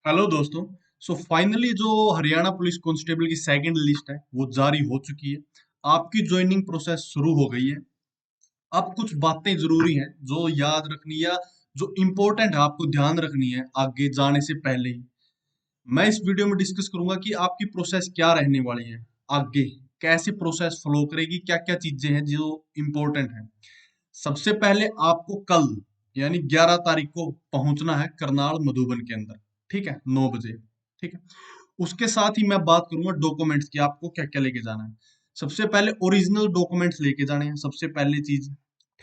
Hello दोस्तों। So finally जो Haryana police constable की सेकंड लिस्ट है वो जारी हो चुकी है। आपकी ज्वाइनिंग प्रोसेस शुरू हो गई है। अब कुछ बातें जरूरी हैं जो याद रखनी या जो इम्पोर्टेंट है आपको ध्यान रखनी है आगे जाने से पहले ही। मैं इस वीडियो में डिस्कस करूंगा कि आपकी प्रोसेस क्या रहने वाली है आगे, कैसे प्रोसेस फ्लो करेगी, क्या क्या चीजें हैं जो इम्पोर्टेंट है। सबसे पहले आपको कल यानी 11 तारीख को पहुंचना है करनाल मधुबन के अंदर। ठीक है, 9 बजे। ठीक है। उसके साथ ही मैं बात करूंगा डॉक्यूमेंट्स की, आपको क्या क्या लेके जाना है। सबसे पहले ओरिजिनल डॉक्यूमेंट्स लेके जाने हैं, सबसे पहली चीज।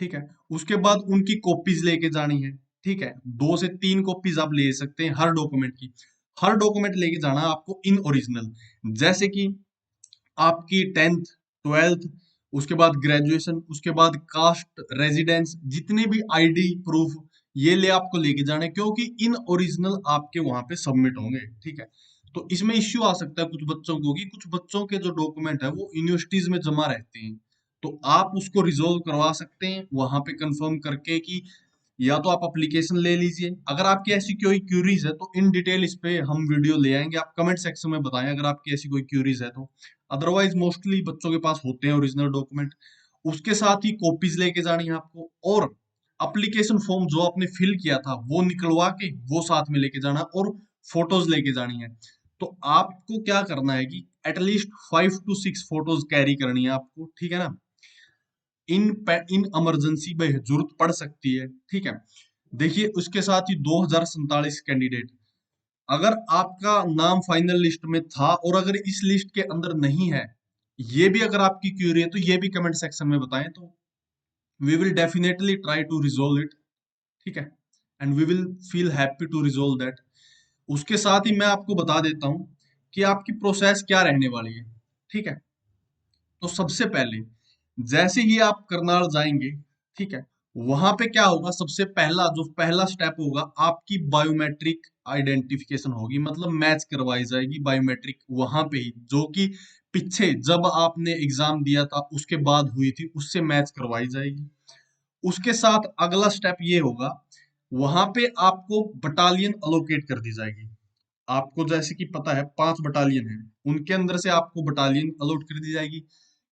ठीक है। उसके बाद उनकी कॉपीज लेके जानी है। ठीक है, 2 से 3 कॉपीज आप ले सकते हैं हर डॉक्यूमेंट की। हर डॉक्यूमेंट लेके जाना है आपको इन ओरिजिनल, जैसे कि आपकी 10th 12th, उसके बाद ग्रेजुएशन, उसके बाद कास्ट, रेजिडेंस, जितने भी आईडी प्रूफ ये ले आपको लेके जाने, क्योंकि इन ओरिजिनल आपके वहां पे सबमिट होंगे। ठीक है। तो इसमें इश्यू आ सकता है कुछ बच्चों को कि कुछ बच्चों के जो डॉक्यूमेंट है वो यूनिवर्सिटीज में जमा रहते हैं। तो आप उसको रिजोल्व करवा सकते हैं वहां पे कंफर्म करके कि या तो आप एप्लीकेशन ले लीजिए। अगर आपकी ऐसी कोई क्यूरीज है तो इन डिटेल इस पे हम वीडियो ले आएंगे, आप कमेंट सेक्शन में बताएं अगर आपकी ऐसी कोई क्यूरीज है तो। अदरवाइज मोस्टली बच्चों के पास होते हैं ओरिजिनल डॉक्यूमेंट। उसके साथ ही कॉपीज लेके जानी है आपको, और एप्लीकेशन फॉर्म जो आपने फिल किया था वो निकलवा के वो साथ में लेके जाना, और फोटोज लेके जानी है। तो आपको क्या करना है कि एटलीस्ट 5 to 6 फोटोज कैरी करनी है आपको। ठीक है ना। इन इमरजेंसी में जरूरत पड़ सकती है। ठीक है। देखिए, उसके साथ ही 2047 कैंडिडेट, अगर आपका नाम फाइनल लिस्ट में था और अगर इस लिस्ट के अंदर नहीं है, ये भी अगर आपकी क्यूरी है तो ये भी कमेंट सेक्शन में बताएं, तो we will definitely try to resolve it. ठीक है। And we will feel happy to resolve that. उसके साथ ही मैं आपको बता देता हूं कि आपकी प्रोसेस क्या रहने वाली है। ठीक है। तो सबसे पहले जैसे ही आप करनाल जाएंगे, ठीक है, वहां पे क्या होगा, सबसे पहला जो पहला स्टेप होगा आपकी बायोमेट्रिक आइडेंटिफिकेशन होगी, मतलब मैच करवाई जाएगी बायोमेट्रिक वहां पे ही, जो कि पीछे जब आपने एग्जाम दिया था उसके बाद हुई थी उससे मैच करवाई जाएगी। उसके साथ अगला स्टेप ये होगा, वहां पे आपको बटालियन अलोकेट कर दी जाएगी। आपको जैसे कि पता है 5 बटालियन है, उनके अंदर से आपको बटालियन अलॉट कर दी जाएगी।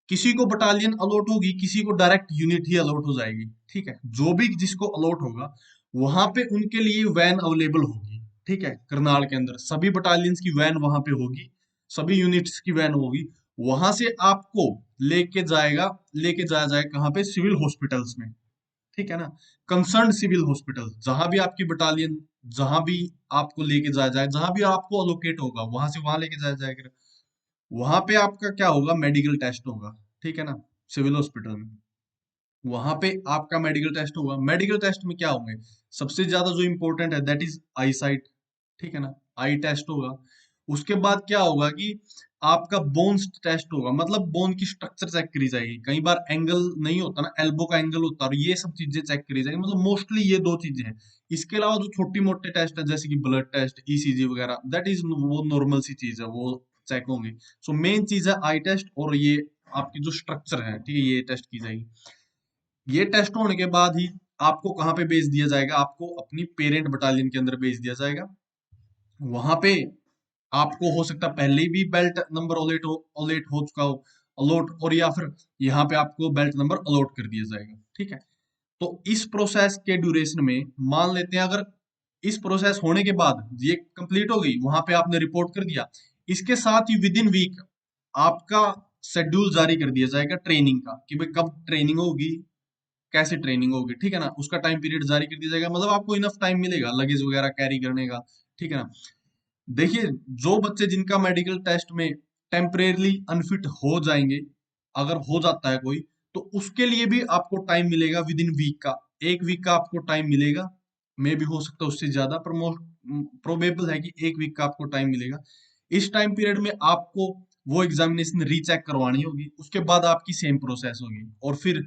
किसी को बटालियन अलॉट होगी, किसी को डायरेक्ट यूनिट ही अलॉट हो जाएगी। ठीक है, जो भी जिसको अलॉट होगा वहां पे उनके लिए वैन अवेलेबल होगी। ठीक है, करनाल के अंदर सभी बटालियंस की वैन वहां पे होगी, सभी यूनिट्स की वैन होगी। वहां से आपको लेके जाया जाएगा कहाँ पे, सिविल हॉस्पिटल्स में। ठीक है ना। कंसर्न सिविल हॉस्पिटल, जहां भी आपकी बटालियन, जहां भी आपको लेके जाया जाए, जहां भी आपको अलोकेट होगा वहां से वहां लेके जाया जाएगा। वहां पे आपका क्या होगा, मेडिकल टेस्ट होगा। ठीक है ना, सिविल हॉस्पिटल में वहां पे आपका मेडिकल टेस्ट होगा। मेडिकल टेस्ट में क्या होंगे, सबसे ज्यादा जो इंपॉर्टेंट है दैट इज आई साइट। ठीक है ना, आई टेस्ट होगा। उसके बाद क्या होगा कि आपका बोन्स टेस्ट होगा, मतलब बोन की स्ट्रक्चर चेक करी जाएगी। कई बार एंगल नहीं होता ना, एल्बो का एंगल होता है, और ये सब चीजें चेक करी जाएगी। मतलब मोस्टली ये दो चीजें हैं। इसके अलावा जो छोटी मोटे टेस्ट है जैसे कि ब्लड टेस्ट, ईसीजी वगैरह, दैट इज वो नॉर्मल सी चीज है, वो चेक होंगे। सो मेन चीज है आई टेस्ट, और ये आपकी जो स्ट्रक्चर है, ठीक है, ये टेस्ट की जाएगी। ये टेस्ट होने के बाद ही आपको कहाँ पे भेज दिया जाएगा, आपको अपनी पेरेंट बटालियन के अंदर भेज दिया जाएगा। वहां पे आपको हो सकता है पहले ही भी बेल्ट नंबर अलॉट हो चुका हो, अलॉट, और या फिर यहाँ पे आपको बेल्ट नंबर अलॉट कर दिया जाएगा। ठीक है। तो इस प्रोसेस के ड्यूरेशन में मान लेते हैं, अगर इस प्रोसेस होने के बाद ये कंप्लीट हो गई, वहां पे आपने रिपोर्ट कर दिया, इसके साथ ही विद इन वीक आपका शेड्यूल जारी कर दिया जाएगा ट्रेनिंग का, कि भाई कब ट्रेनिंग होगी, कैसे ट्रेनिंग होगी। ठीक है ना, उसका टाइम पीरियड जारी कर दिया जाएगा, मतलब आपको इनफ टाइम मिलेगा लगेज वगैरह कैरी करने का। ठीक है ना। देखिए, जो बच्चे जिनका मेडिकल टेस्ट में टेम्परेरली अनफिट हो जाएंगे, अगर हो जाता है कोई, तो उसके लिए भी आपको टाइम मिलेगा विद इन वीक का। 1 वीक का आपको टाइम मिलेगा, मे भी हो सकता है उससे ज्यादा, पर मोस्ट प्रोबेबल है कि 1 वीक का आपको टाइम मिलेगा। इस टाइम पीरियड में आपको वो एग्जामिनेशन रीचेक करवानी होगी, उसके बाद आपकी सेम प्रोसेस होगी, और फिर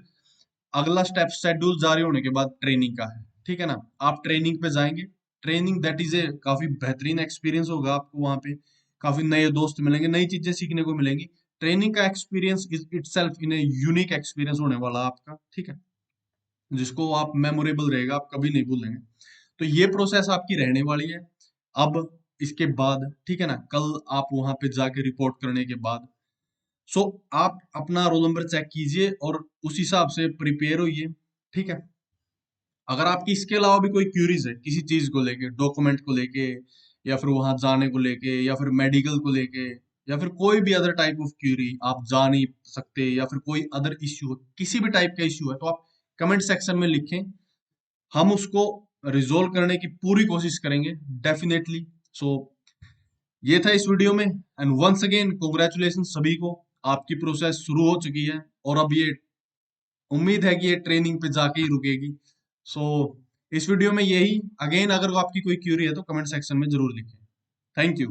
अगला स्टेप शेड्यूल जारी होने के बाद ट्रेनिंग का है। ठीक है ना, आप ट्रेनिंग पे जाएंगे। ट्रेनिंग दैट इज ए काफी बेहतरीन एक्सपीरियंस होगा आपको वहां पे। काफी नए दोस्त मिलेंगे, नई चीजें सीखने को मिलेंगी। ट्रेनिंग का experience is itself in a unique experience होने वाला है आपका। ठीक है, जिसको आप मेमोरेबल रहेगा, आप कभी नहीं भूलेंगे। तो ये प्रोसेस आपकी रहने वाली है। अब इसके बाद, ठीक है ना, कल आप वहां पे जाके रिपोर्ट करने के बाद, सो आप अपना रोल नंबर चेक कीजिए और उस हिसाब से प्रिपेयर होइए, ठीक है। अगर आपकी इसके अलावा भी कोई क्यूरीज है किसी चीज को लेके, डॉक्यूमेंट को लेके, या फिर वहां जाने को लेके, या फिर मेडिकल को लेके, या फिर कोई भी अदर टाइप ऑफ क्यूरी आप जा नहीं सकते, या फिर कोई अदर इश्यू, किसी भी टाइप का इश्यू है, तो आप कमेंट सेक्शन में लिखें, हम उसको रिजोल्व करने की पूरी कोशिश करेंगे डेफिनेटली। सो ये था इस वीडियो में, एंड वंस अगेन कॉन्ग्रेचुलेशन सभी को, आपकी प्रोसेस शुरू हो चुकी है, और अब ये उम्मीद है कि ये ट्रेनिंग पे जाके ही रुकेगी। सो इस वीडियो में यही, अगेन अगर आपकी कोई क्यूरी है तो कमेंट सेक्शन में जरूर लिखें। Thank you.